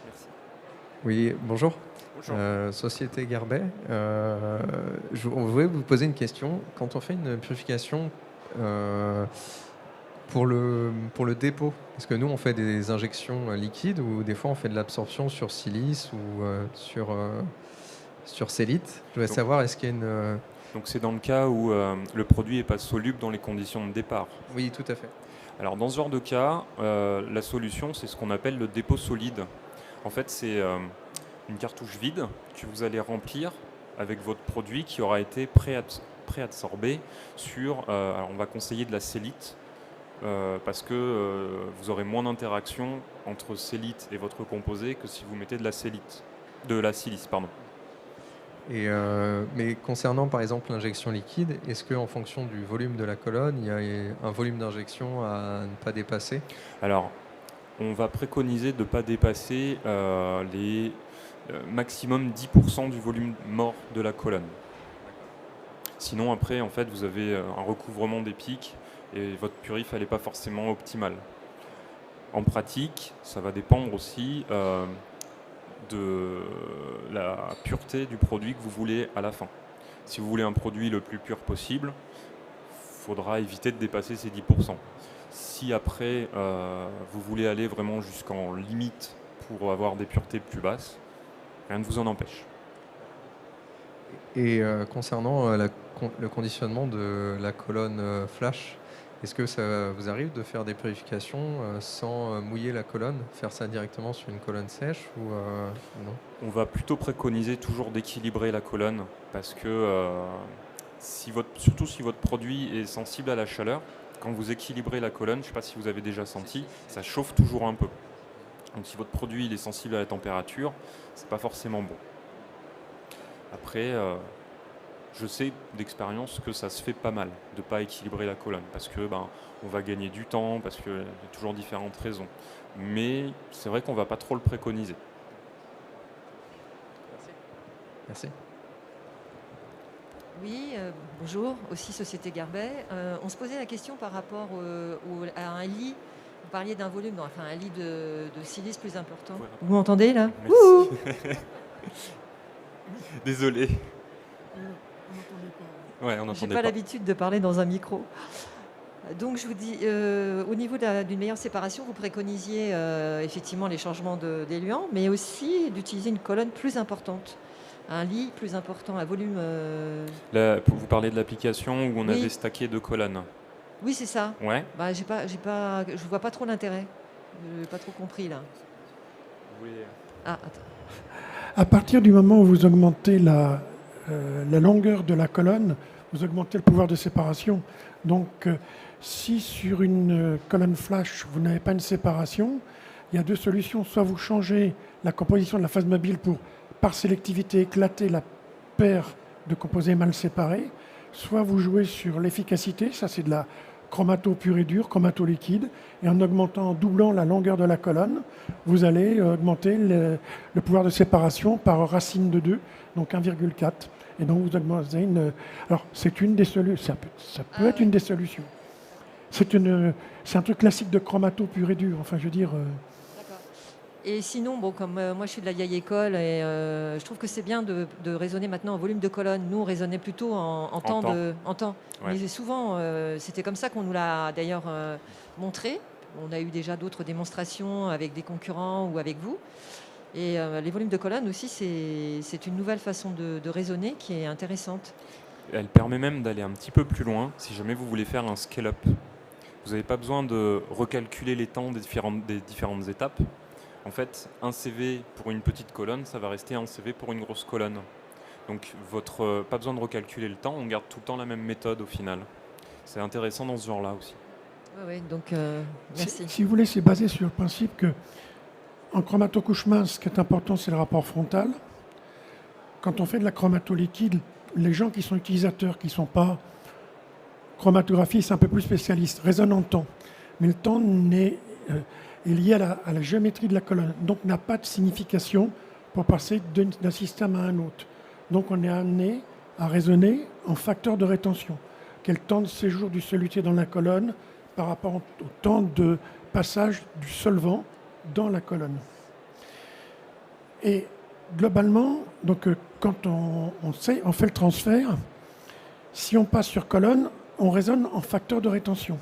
Merci. Oui, bonjour. Bonjour. Société Garbet. On voulait vous poser une question. Quand on fait une purification pour le dépôt, parce que nous on fait des injections liquides ou des fois on fait de l'absorption sur silice ou sur cellite. Je voulais Donc- savoir est-ce qu'il y a une... Donc c'est dans le cas où le produit n'est pas soluble dans les conditions de départ. Oui, tout à fait. Alors dans ce genre de cas, la solution c'est ce qu'on appelle le dépôt solide. En fait c'est une cartouche vide que vous allez remplir avec votre produit qui aura été préabsorbé sur, alors on va conseiller de la cellite parce que vous aurez moins d'interaction entre cellite et votre composé que si vous mettez de la silice, pardon. Et, mais concernant par exemple l'injection liquide, est-ce qu'en fonction du volume de la colonne, il y a un volume d'injection à ne pas dépasser? Alors, on va préconiser de ne pas dépasser les maximum 10% du volume mort de la colonne. Sinon, après, en fait, vous avez un recouvrement des pics et votre purif, elle n'est pas forcément optimale. En pratique, ça va dépendre aussi de la pureté du produit que vous voulez à la fin. Si vous voulez un produit le plus pur possible, il faudra éviter de dépasser ces 10%. Si après, vous voulez aller vraiment jusqu'en limite pour avoir des puretés plus basses, rien ne vous en empêche. Et concernant le conditionnement de la colonne flash, est-ce que ça vous arrive de faire des purifications sans mouiller la colonne, faire ça directement sur une colonne sèche ou non? On va plutôt préconiser toujours d'équilibrer la colonne parce que surtout si votre produit est sensible à la chaleur, quand vous équilibrez la colonne, je ne sais pas si vous avez déjà senti, ça chauffe toujours un peu. Donc si votre produit il est sensible à la température, c'est pas forcément bon. Après, je sais d'expérience que ça se fait pas mal de ne pas équilibrer la colonne parce que on va gagner du temps, parce qu'il y a toujours différentes raisons. Mais c'est vrai qu'on ne va pas trop le préconiser. Merci. Oui, bonjour, aussi Société Garbet. On se posait la question par rapport à un lit. Vous parliez d'un volume, enfin un lit de silice plus important. Ouais. Vous m'entendez là? Merci. Désolé. On n'entendait pas. Ouais, on J'ai n'entendait pas pas. l'habitude de parler dans un micro. Donc je vous dis, au niveau d'une meilleure séparation, vous préconisiez effectivement les changements d'éluant, mais aussi d'utiliser une colonne plus importante, un lit plus important, un volume. Là, vous parlez de l'application où on Oui. avait stacké 2 colonnes. Oui, c'est ça. Ouais. Bah, je vois pas trop l'intérêt. Je n'ai pas trop compris là. Ah, attends. À partir du moment où vous augmentez la longueur de la colonne, vous augmentez le pouvoir de séparation. Donc, si sur une colonne flash, vous n'avez pas une séparation, il y a deux solutions. Soit vous changez la composition de la phase mobile pour, par sélectivité, éclater la paire de composés mal séparés, soit vous jouez sur l'efficacité, ça c'est de la chromato pure et dure, chromato liquide, et en augmentant, en doublant la longueur de la colonne, vous allez augmenter le pouvoir de séparation par racine de 2, donc 1,4. Et donc vous augmentez une... Alors c'est une des solutions, ça peut être une des solutions. C'est un truc classique de chromato pure et dure, enfin je veux dire... D'accord. Et sinon, bon, comme moi je suis de la vieille école, et je trouve que c'est bien de raisonner maintenant en volume de colonne. Nous, on raisonnait plutôt en temps. Ouais. Mais souvent, c'était comme ça qu'on nous l'a d'ailleurs montré. On a eu déjà d'autres démonstrations avec des concurrents ou avec vous. Et les volumes de colonne aussi, c'est une nouvelle façon de raisonner qui est intéressante. Elle permet même d'aller un petit peu plus loin si jamais vous voulez faire un scale-up. Vous n'avez pas besoin de recalculer les temps des différentes étapes. En fait, un CV pour une petite colonne, ça va rester un CV pour une grosse colonne. Donc, pas besoin de recalculer le temps, on garde tout le temps la même méthode au final. C'est intéressant dans ce genre-là aussi. Oui, donc merci. Si vous voulez, c'est basé sur le principe que en chromatocouche mince, ce qui est important, c'est le rapport frontal. Quand on fait de la chromato liquide, les gens qui sont utilisateurs, qui ne sont pas chromatographistes, un peu plus spécialistes, raisonnent en temps. Mais le temps est lié à la géométrie de la colonne, donc n'a pas de signification pour passer d'un système à un autre. Donc on est amené à raisonner en facteur de rétention. Quel temps de séjour du soluté dans la colonne par rapport au temps de passage du solvant dans la colonne. Et globalement, donc, quand on fait le transfert, si on passe sur colonne, on raisonne en facteur de rétention.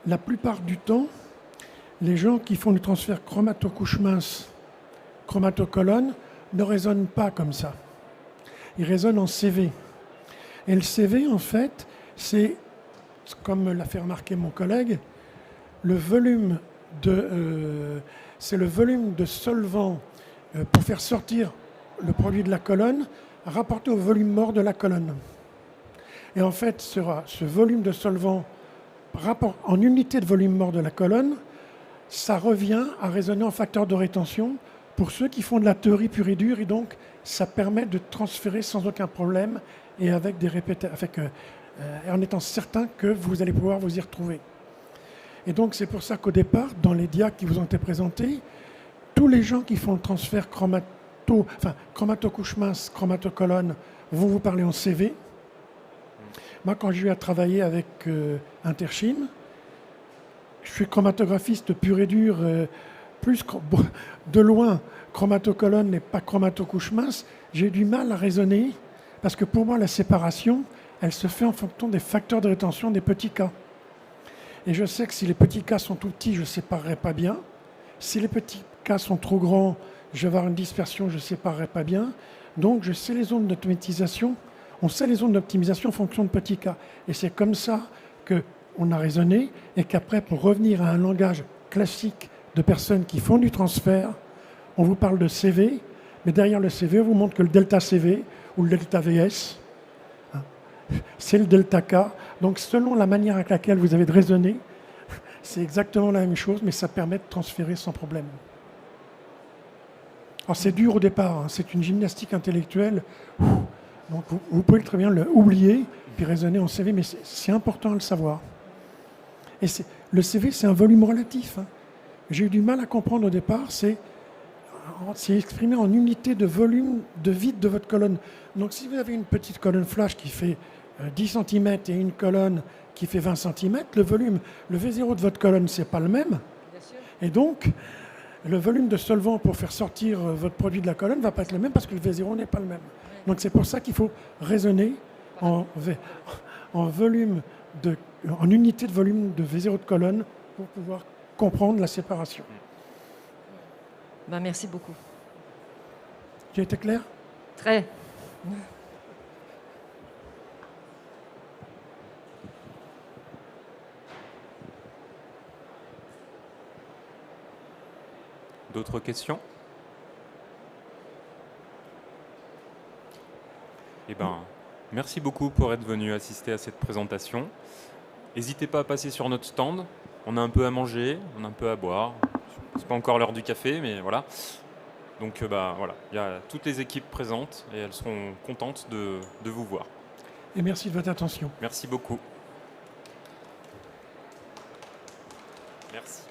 La plupart du temps, les gens qui font le transfert chromatocouche mince, chromatocolonne, ne raisonnent pas comme ça. Ils raisonnent en CV. Et le CV, en fait, c'est, comme l'a fait remarquer mon collègue, c'est le volume de solvant pour faire sortir le produit de la colonne rapporté au volume mort de la colonne. Et en fait, ce volume de solvant en unité de volume mort de la colonne, ça revient à raisonner en facteur de rétention pour ceux qui font de la théorie pure et dure, et donc ça permet de transférer sans aucun problème et avec des en étant certain que vous allez pouvoir vous y retrouver. Et donc c'est pour ça qu'au départ, dans les dias qui vous ont été présentés, tous les gens qui font le transfert chromatocouche mince, chromatocolonne vont vous parler en CV. Moi, quand j'ai eu à travailler avec Interchim, je suis chromatographiste pur et dur, de loin, chromatocolonne et pas chromatocouche mince, j'ai du mal à raisonner, parce que pour moi, la séparation, elle se fait en fonction des facteurs de rétention des petits cas. Et je sais que si les petits cas sont tout petits, je ne séparerai pas bien. Si les petits cas sont trop grands, je vais avoir une dispersion, je ne séparerai pas bien. Donc, je sais les zones d'automatisation. On sait les zones d'optimisation en fonction de petits cas. Et c'est comme ça qu'on a raisonné, et qu'après, pour revenir à un langage classique de personnes qui font du transfert, on vous parle de CV, mais derrière le CV, on vous montre que le delta CV ou le delta VS, c'est le delta K. Donc, selon la manière avec laquelle vous avez de raisonner, c'est exactement la même chose, mais ça permet de transférer sans problème. Alors, c'est dur au départ, c'est une gymnastique intellectuelle. Donc, vous pouvez très bien oublier, puis raisonner en CV, mais c'est important de le savoir. Et le CV, c'est un volume relatif. J'ai eu du mal à comprendre au départ, c'est exprimé en unité de volume de vide de votre colonne. Donc, si vous avez une petite colonne flash qui fait 10 cm et une colonne qui fait 20 cm, le volume, le V0 de votre colonne, c'est pas le même. Et donc, le volume de solvant pour faire sortir votre produit de la colonne ne va pas être le même parce que le V0 n'est pas le même. Donc, c'est pour ça qu'il faut raisonner en unité de volume de V0 de colonne pour pouvoir comprendre la séparation. Merci beaucoup. J'ai été clair ? Très. D'autres questions ? Eh bien, merci beaucoup pour être venu assister à cette présentation. N'hésitez pas à passer sur notre stand. On a un peu à manger, on a un peu à boire. C'est pas encore l'heure du café, mais voilà. Donc voilà, il y a toutes les équipes présentes et elles seront contentes de vous voir. Et merci de votre attention. Merci beaucoup. Merci.